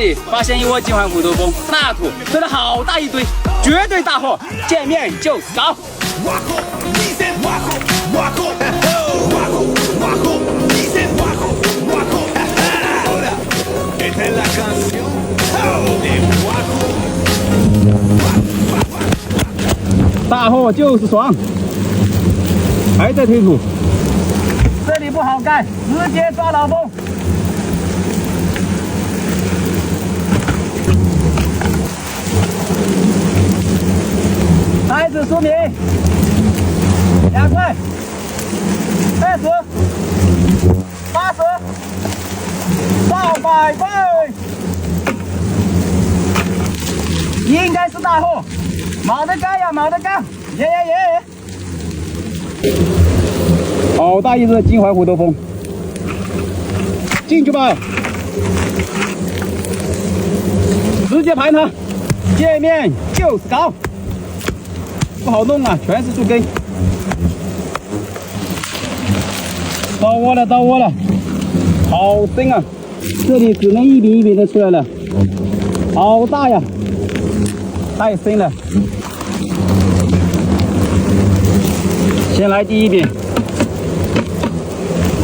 里发现一窝金环虎头蜂，大土堆了好大一堆，绝对大货，见面就是高。大货就是爽，还在推土，这里不好干，直接抓老蜂。孩子说明2块，20、80、100块，应该是大货，毛的干呀，毛的干，耶耶耶！好大一只金环虎头蜂，进去吧，直接盘它，见面就是高。不好弄啊，全是树根。到窝了，到窝了，好深啊！这里只能一柄一柄的出来了，好大呀，太深了。先来第一柄，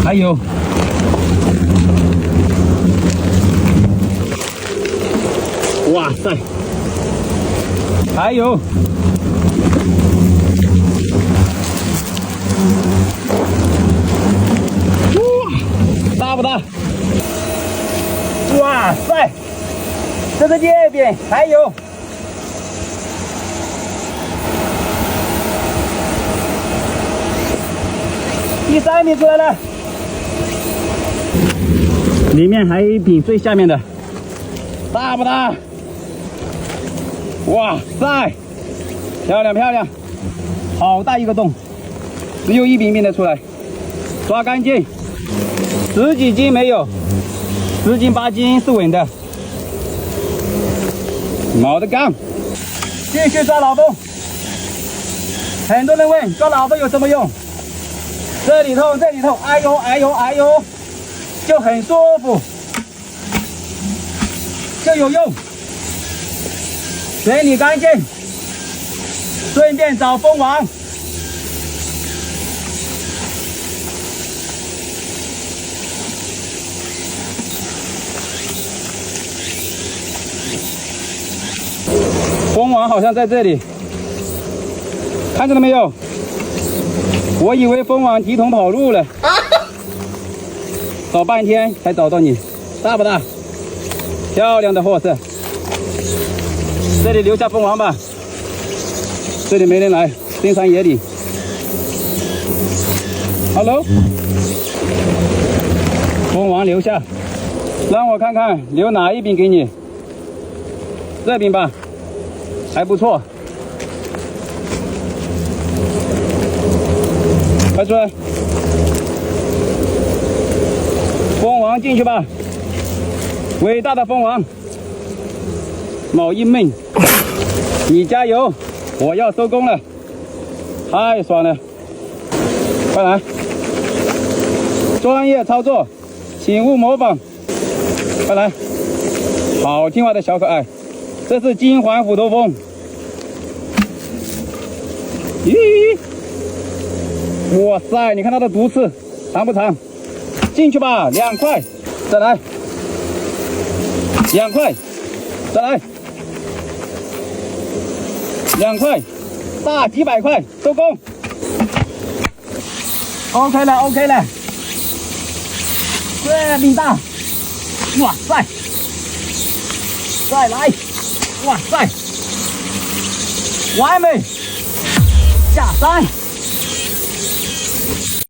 还有，哇塞，还有。大不大？哇塞！这是第2边，还有。第3名出来了，里面还有一柄最下面的，大不大？哇塞！漂亮漂亮，好大一个洞，只有一柄柄的出来，抓干净。10几斤没有，10斤8斤是稳的。毛的杠，继续抓老蜂。很多人问抓老蜂有什么用？这里痛，这里痛，哎呦哎呦哎呦，就很舒服，就有用。整理干净，顺便找蜂王。蜂王好像在这里，看见了没有？我以为蜂王提桶跑路了，找半天才找到你，大不大？漂亮的货色，这里留下蜂王吧，这里没人来，深山野岭。Hello， 蜂王留下，让我看看留哪一柄给你，这柄吧。还不错，快出来！蜂王进去吧，伟大的蜂王，某一妹，你加油！我要收工了，太爽了！快来，专业操作，请勿模仿。快来，好听话的小可爱。这是金环虎头蜂，咦，哇塞！你看它的毒刺长不长？进去吧，2块，再来，2块，再来，2块，大几百块，收工。OK 了 ，OK 了，这柄大，哇塞！再来。哇塞，完美！下山，